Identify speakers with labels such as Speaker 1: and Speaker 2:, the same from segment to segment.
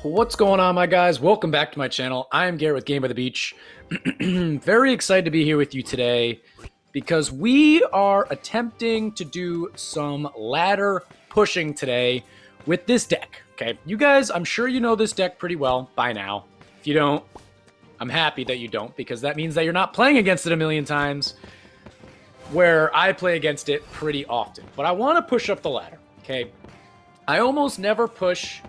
Speaker 1: What's going on, my guys? Welcome back to my channel. I am Garrett with Game by the Beach. Very excited to be here with you today because we are attempting to do some ladder pushing today with this deck. Okay, you guys, I'm sure you know this deck pretty well by now. If you don't, I'm happy that you don't, because that means that you're not playing against it a million times, where I play against it pretty often. But I want to push up the ladder, okay? I almost never push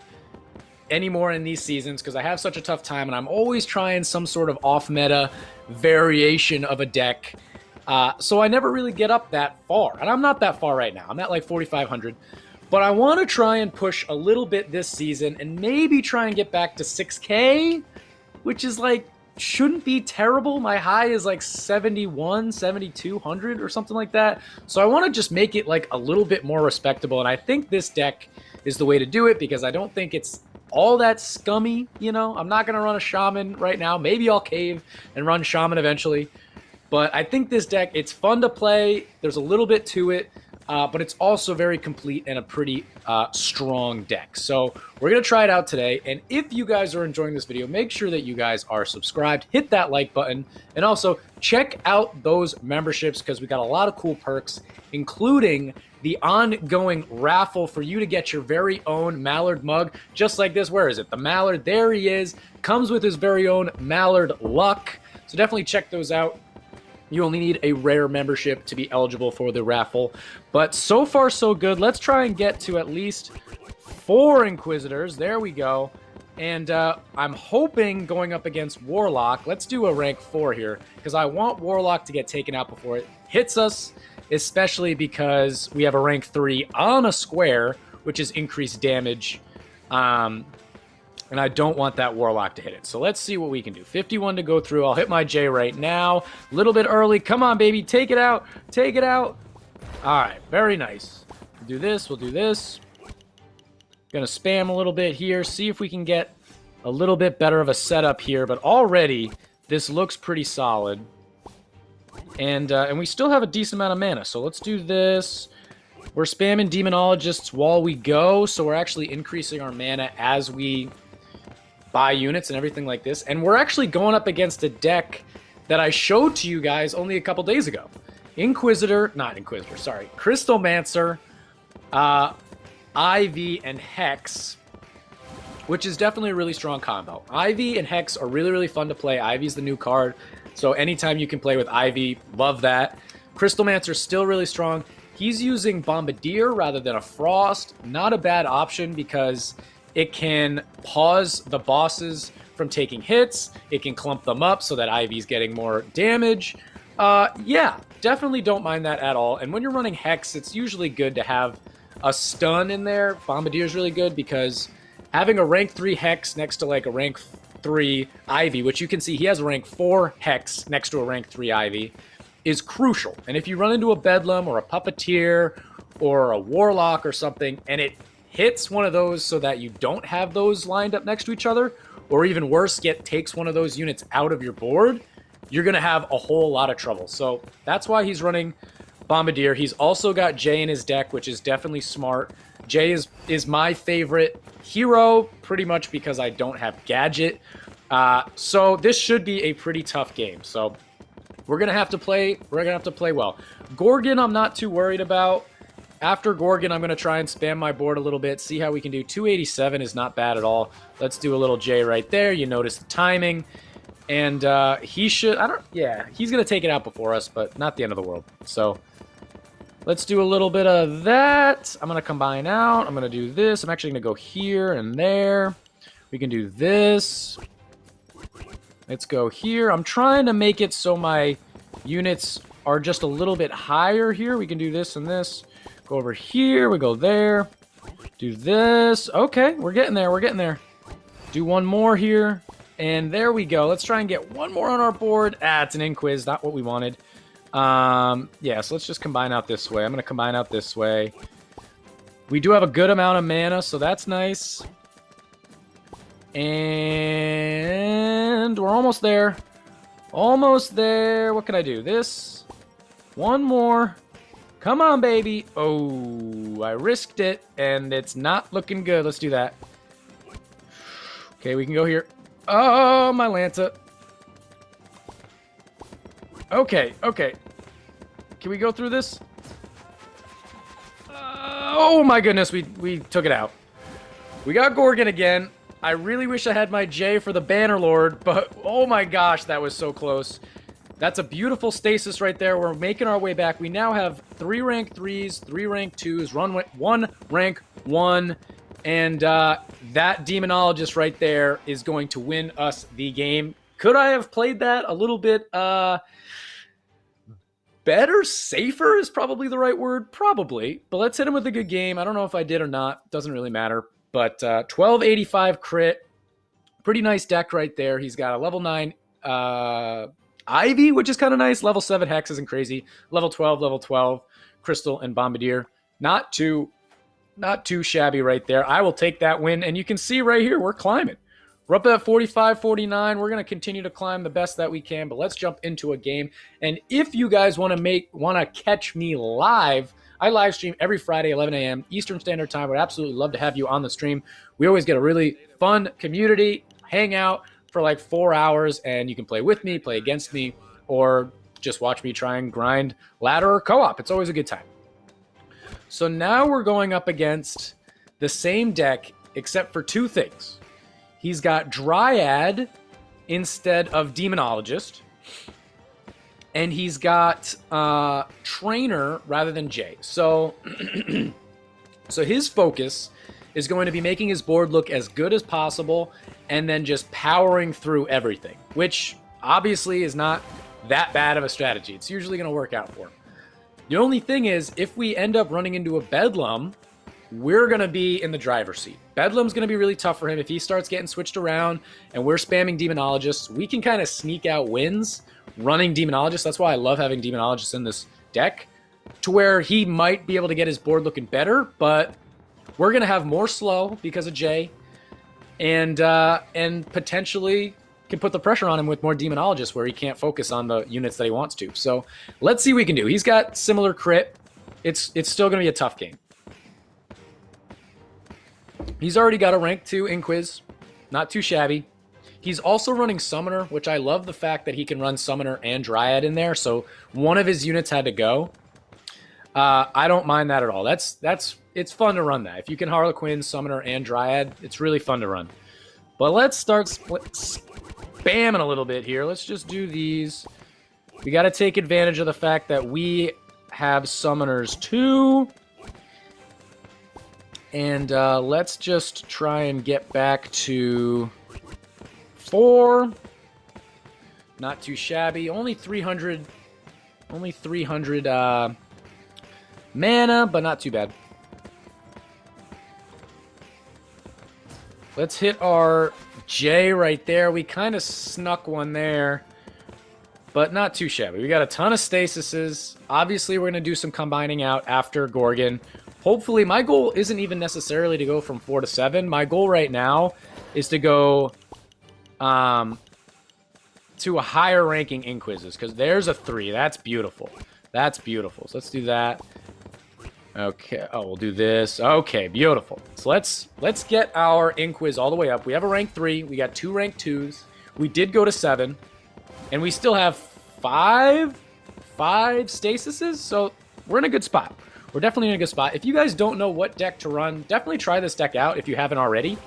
Speaker 1: anymore in these seasons because I have such a tough time, and I'm always trying some sort of off-meta variation of a deck. So I never really get up that far, and I'm not that far right now. I'm at like 4,500. But I want to try and push a little bit this season and maybe try and get back to 6K, which is like, shouldn't be terrible. My high is like 71, 7,200 or something like that. So I want to just make it like a little bit more respectable. And I think this deck is the way to do it because I don't think it's all that scummy, you know. I'm not going to run a shaman right now. Maybe I'll cave and run shaman eventually. But I think this deck, it's fun to play. There's a little bit to it. But it's also very complete and a pretty strong deck. So we're going to try it out today. And if you guys are enjoying this video, make sure that you guys are subscribed. Hit that like button. And also check out those memberships because we got a lot of cool perks, including the ongoing raffle for you to get your very own Mallard mug. Just like this. Where is it? The Mallard. There he is. Comes with his very own Mallard luck. So definitely check those out. You only need a rare membership to be eligible for the raffle. But so far, so good. Let's try and get to at least 4 Inquisitors. There we go. And I'm hoping going up against Warlock. Let's do a rank 4 here, because I want Warlock to get taken out before it hits us, especially because we have a rank 3 on a square, which is increased damage. And I don't want that Warlock to hit it. So let's see what we can do. 51 to go through. I'll hit my J right now. A little bit early. Come on, baby. Take it out. Take it out. All right. Very nice. We'll do this. We'll do this. Gonna spam a little bit here. See if we can get a little bit better of a setup here. But already, this looks pretty solid. And we still have a decent amount of mana. So let's do this. We're spamming Demonologists while we go. So we're actually increasing our mana as we buy units and everything like this. And we're actually going up against a deck that I showed to you guys only a couple days ago. Crystalmancer, Ivy, and Hex, which is definitely a really strong combo. Ivy and Hex are really, really fun to play. Ivy's the new card, so anytime you can play with Ivy, love that. Crystalmancer's still really strong. He's using Bombardier rather than a Frost. Not a bad option because it can pause the bosses from taking hits. It can clump them up so that Ivy's getting more damage. Yeah, definitely don't mind that at all. And when you're running Hex, it's usually good to have a stun in there. Bombardier is really good because having a rank 3 Hex next to like a rank 3 Ivy, which you can see he has a rank 4 Hex next to a rank 3 Ivy, is crucial. And if you run into a Bedlam or a Puppeteer or a Warlock or something, and it hits one of those so that you don't have those lined up next to each other, or even worse, takes one of those units out of your board, you're going to have a whole lot of trouble. So that's why he's running Bombardier. He's also got Jay in his deck, which is definitely smart. Jay is my favorite hero, pretty much because I don't have Gadget. So this should be a pretty tough game. So we're going to have to play well. Gorgon, I'm not too worried about. After Gorgon, I'm going to try and spam my board a little bit, see how we can do. 287 is not bad at all. Let's do a little J right there. You notice the timing. And he should, he's going to take it out before us, but not the end of the world. So let's do a little bit of that. I'm going to combine out. I'm going to do this. I'm actually going to go here and there. We can do this. Let's go here. I'm trying to make it so my units are just a little bit higher here. We can do this and this. Go over here, we go there, do this. Okay, we're getting there, we're getting there. Do one more here, and there we go. Let's try and get one more on our board. It's an Inquis, not what we wanted. Yeah, so let's just combine out this way. I'm going to combine out this way. We do have a good amount of mana, so that's nice. And we're almost there. Almost there. What can I do? This. One more. Come on, baby. Oh, I risked it, and it's not looking good. Let's do that. Okay, we can go here. Oh, my Lanta. Okay, okay. Can we go through this? Oh my goodness, we took it out. We got Gorgon again. I really wish I had my J for the Bannerlord, but oh my gosh, that was so close. That's a beautiful stasis right there. We're making our way back. We now have 3 rank 3s, 3 rank 2s, 1 rank 1, and that Demonologist right there is going to win us the game. Could I have played that a little bit better? Safer is probably the right word. Probably. But let's hit him with a good game. I don't know if I did or not. Doesn't really matter. But 1285 crit. Pretty nice deck right there. He's got a level 9 Ivy, which is kind of nice. Level 7 Hex isn't crazy. Level 12, Crystal and Bombardier. Not too shabby right there. I will take that win. And you can see right here, we're climbing. We're up at 45, 49. We're going to continue to climb the best that we can, but let's jump into a game. And if you guys want to catch me live, I live stream every Friday, 11 a.m. Eastern Standard Time. Would absolutely love to have you on the stream. We always get a really fun community, hang out for like 4 hours, and you can play with me, play against me, or just watch me try and grind ladder or co-op. It's always a good time. So now we're going up against the same deck, except for 2 things. He's got Dryad instead of Demonologist. And he's got Trainer rather than J. So, so his focus is going to be making his board look as good as possible and then just powering through everything, which obviously is not that bad of a strategy. It's usually going to work out for him. The only thing is, if we end up running into a Bedlam, we're going to be in the driver's seat. Bedlam's going to be really tough for him. If he starts getting switched around and we're spamming Demonologists, we can kind of sneak out wins running Demonologists. That's why I love having Demonologists in this deck, to where he might be able to get his board looking better, but we're going to have more slow because of J, and potentially can put the pressure on him with more Demonologists where he can't focus on the units that he wants to. So let's see what we can do. He's got similar crit. It's still going to be a tough game. He's already got a rank 2 Inquiz. Not too shabby. He's also running Summoner, which I love the fact that he can run Summoner and Dryad in there. So one of his units had to go. I don't mind that at all. It's fun to run that. If you can Harlequin, Summoner, and Dryad, it's really fun to run. But let's start spamming a little bit here. Let's just do these. We got to take advantage of the fact that we have Summoners too. And let's just try and get back to 4. Not too shabby. Only 300 mana, but not too bad. Let's hit our J right there. We kind of snuck one there, but not too shabby. We got a ton of stasises. Obviously, we're going to do some combining out after Gorgon. Hopefully, my goal isn't even necessarily to go from 4 to 7. My goal right now is to go to a higher ranking Inquisises, because there's a 3. That's beautiful. That's beautiful. So let's do that. Okay. Oh, we'll do this. Okay, beautiful. So let's get our Inquis all the way up. We have a rank 3. We got 2 rank 2s. We did go to 7. And we still have 5 stasises. So we're in a good spot. We're definitely in a good spot. If you guys don't know what deck to run, definitely try this deck out if you haven't already.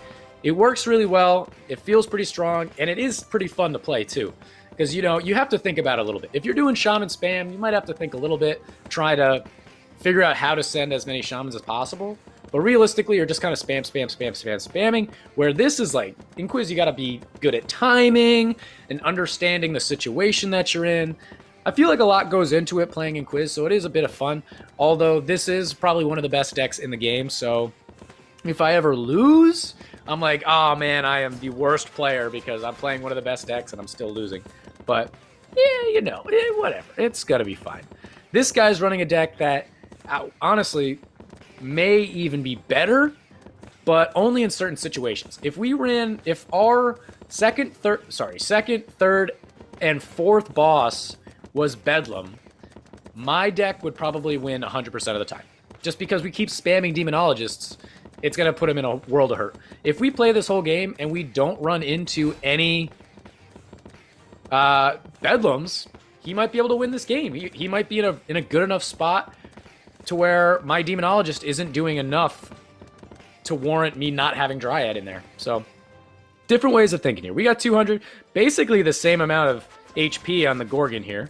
Speaker 1: It works really well. It feels pretty strong. And it is pretty fun to play too. Because, you know, you have to think about it a little bit. If you're doing Shaman spam, you might have to think a little bit. Try to figure out how to send as many Shamans as possible. But realistically, you're just kind of spamming. Where this is like, Inquis, you got to be good at timing and understanding the situation that you're in. I feel like a lot goes into it playing Inquis, so it is a bit of fun. Although this is probably one of the best decks in the game, so if I ever lose, I'm like, oh man, I am the worst player because I'm playing one of the best decks and I'm still losing. But yeah, you know, whatever. It's got to be fine. This guy's running a deck that honestly may even be better, but only in certain situations. If our second, third, and fourth boss was Bedlam, my deck would probably win 100% of the time. Just because we keep spamming Demonologists, it's going to put him in a world of hurt. If we play this whole game and we don't run into any bedlams, he might be able to win this game. He might be in a good enough spot to where my Demonologist isn't doing enough to warrant me not having Dryad in there. So, different ways of thinking here. We got 200, basically the same amount of HP on the Gorgon here.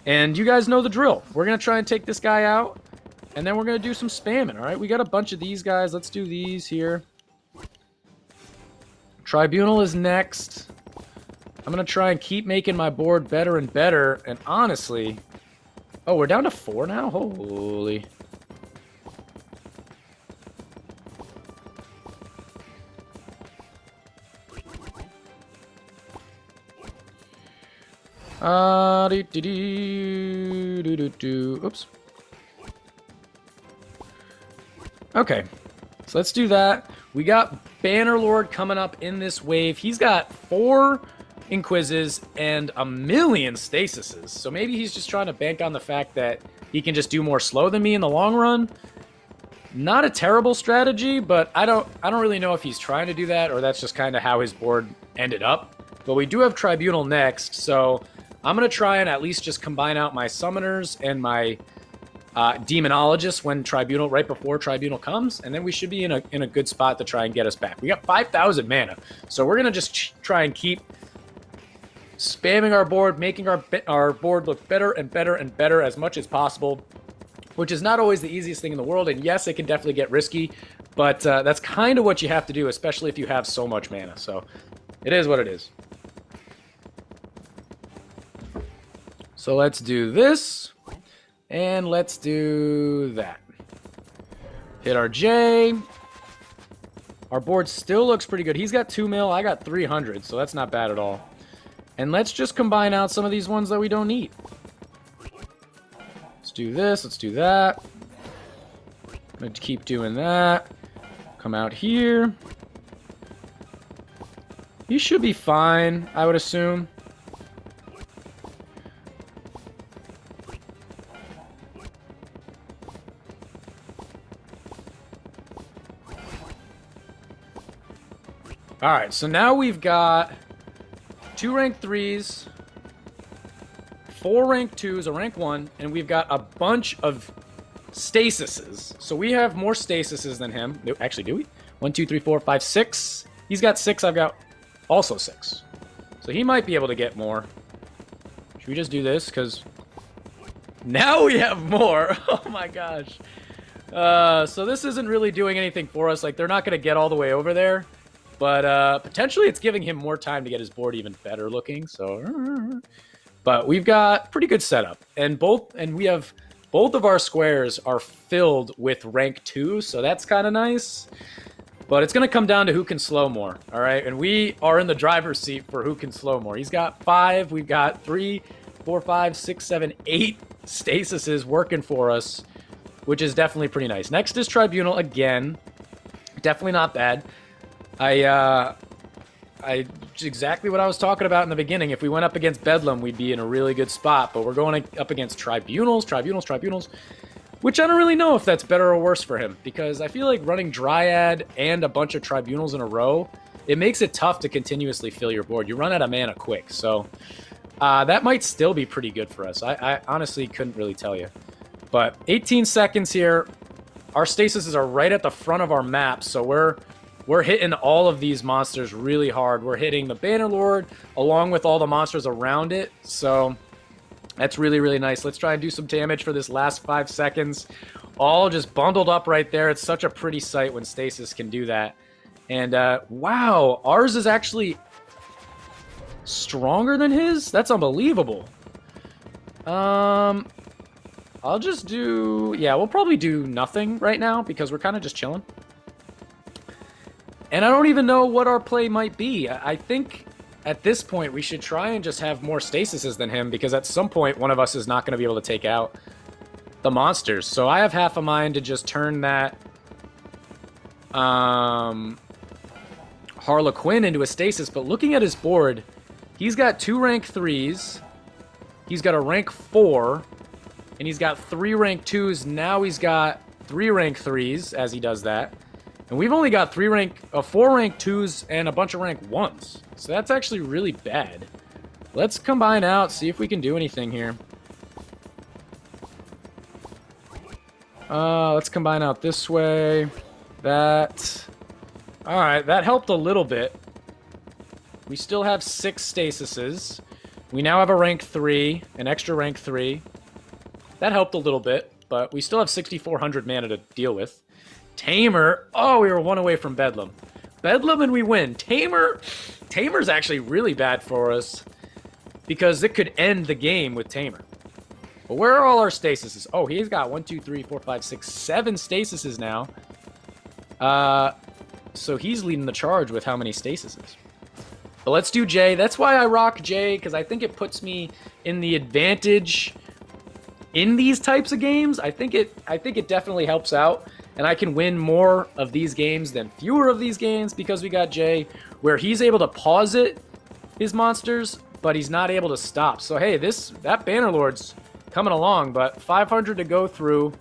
Speaker 1: And you guys know the drill. We're going to try and take this guy out, and then we're going to do some spamming, all right? We got a bunch of these guys. Let's do these here. Tribunal is next. I'm going to try and keep making my board better and better. And honestly... Oh, we're down to 4 now? Holy... Oops. Okay, so let's do that. We got Bannerlord coming up in this wave. He's got 4 Inquises and 1,000,000 Stasises. So maybe he's just trying to bank on the fact that he can just do more slow than me in the long run. Not a terrible strategy, but I don't really know if he's trying to do that or that's just kind of how his board ended up. But we do have Tribunal next, so I'm going to try and at least just combine out my Summoners and my Demonologists when Tribunal, right before Tribunal comes, and then we should be in a good spot to try and get us back. We got 5,000 mana, so we're going to just try and keep spamming our board, making our board look better and better and better as much as possible, which is not always the easiest thing in the world, and yes, it can definitely get risky, but that's kind of what you have to do, especially if you have so much mana, so it is what it is. So let's do this, and let's do that. Hit our J. Our board still looks pretty good. He's got 2 mil, I got 300, so that's not bad at all. And let's just combine out some of these ones that we don't need. Let's do this, let's do that. I'm going to keep doing that. Come out here. He should be fine, I would assume. Alright, so now we've got 2 rank 3s, 4 rank 2s, a rank 1, and we've got a bunch of stasises. So we have more stasises than him. Actually, do we? 1, 2, 3, 4, 5, 6. He's got 6, I've got also 6. So he might be able to get more. Should we just do this? Because now we have more. Oh my gosh. So this isn't really doing anything for us. Like, they're not going to get all the way over there. But potentially it's giving him more time to get his board even better looking. So, but we've got pretty good setup, and we have both of our squares are filled with rank 2, so that's kind of nice. But it's going to come down to who can slow more, all right? And we are in the driver's seat for who can slow more. He's got 5, we've got 3, 4, 5, 6, 7, 8 stasises working for us, which is definitely pretty nice. Next is Tribunal again. Definitely not bad. Exactly what I was talking about in the beginning. If we went up against Bedlam, we'd be in a really good spot. But we're going up against Tribunals, which I don't really know if that's better or worse for him. Because I feel like running Dryad and a bunch of Tribunals in a row, it makes it tough to continuously fill your board. You run out of mana quick. So that might still be pretty good for us. I honestly couldn't really tell you. But 18 seconds here. Our stasises are right at the front of our map. So we're hitting all of these monsters really hard. We're hitting the Bannerlord along with all the monsters around it. So that's really, really nice. Let's try and do some damage for this last 5 seconds. All just bundled up right there. It's such a pretty sight when stasis can do that. And wow, ours is actually stronger than his? That's unbelievable. I'll just do... Yeah, we'll probably do nothing right now because we're kind of just chilling. And I don't even know what our play might be. I think at this point we should try and just have more stasises than him, because at some point one of us is not going to be able to take out the monsters. So I have half a mind to just turn that Harlequin into a stasis. But looking at his board, he's got 2 rank 3s, he's got a rank 4, and he's got 3 rank 2s. Now he's got 3 rank 3s as he does that. And we've only got 4 rank 2s and a bunch of rank 1s. So that's actually really bad. Let's combine out, see if we can do anything here. Let's combine out this way. That. Alright, that helped a little bit. We still have 6 stasises. We now have a rank 3, an extra rank 3. That helped a little bit, but we still have 6,400 mana to deal with. Tamer. Oh, we were 1 away from Bedlam. Bedlam and we win. Tamer's actually really bad for us because it could end the game with Tamer. But where are all our stasises? Oh, he's got 1, 2, 3, 4, 5, 6, 7 stasises now. So he's leading the charge with how many stasises. But let's do J. That's why I rock J, because I think it puts me in the advantage in these types of games. I think it definitely helps out, and I can win more of these games than fewer of these games because we got J, where he's able to pause it, his monsters, but he's not able to stop. So hey, that Bannerlord's coming along, but 500 to go through.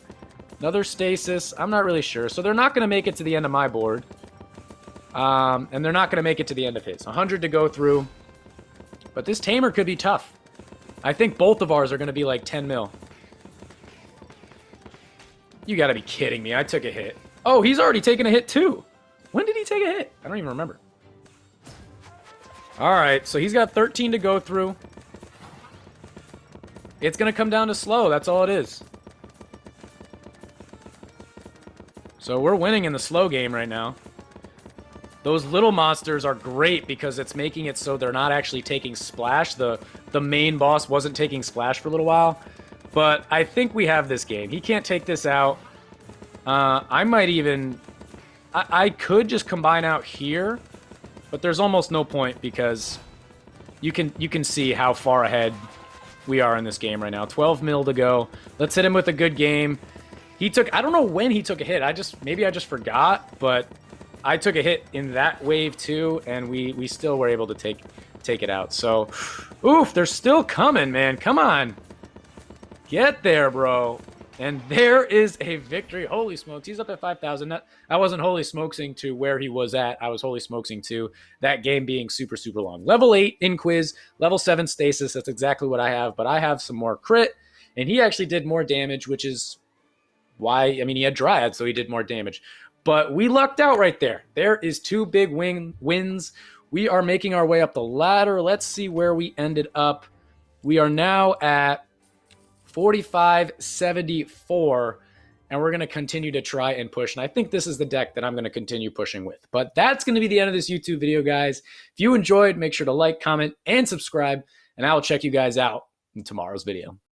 Speaker 1: Another stasis. I'm not really sure. So they're not going to make it to the end of my board. And they're not going to make it to the end of his. 100 to go through. But this Tamer could be tough. I think both of ours are going to be like 10 mil. You got to be kidding me. I took a hit. Oh, he's already taken a hit too. When did he take a hit? I don't even remember. All right, so he's got 13 to go through. It's going to come down to slow. That's all it is. So we're winning in the slow game right now. Those little monsters are great because it's making it so they're not actually taking splash. The main boss wasn't taking splash for a little while. But I think we have this game. He can't take this out. I might even... I could just combine out here. But there's almost no point because you can see how far ahead we are in this game right now. 12 mil to go. Let's hit him with a good game. He took... I don't know when he took a hit. Maybe I just forgot, but... I took a hit in that wave too, and we still were able to take it out. So, oof, they're still coming, man. Come on. Get there, bro. And there is a victory. Holy smokes. He's up at 5,000. I wasn't holy smokesing to where he was at. I was holy smokesing to that game being super, super long. Level 8 in quiz, level 7 stasis. That's exactly what I have, but I have some more crit, and he actually did more damage, which is why, I mean, he had Dryad, so he did more damage. But we lucked out right there. There is 2 big wins. We are making our way up the ladder. Let's see where we ended up. We are now at 4574, and we're going to continue to try and push. And I think this is the deck that I'm going to continue pushing with. But that's going to be the end of this YouTube video, guys. If you enjoyed, make sure to like, comment, and subscribe, and I will check you guys out in tomorrow's video.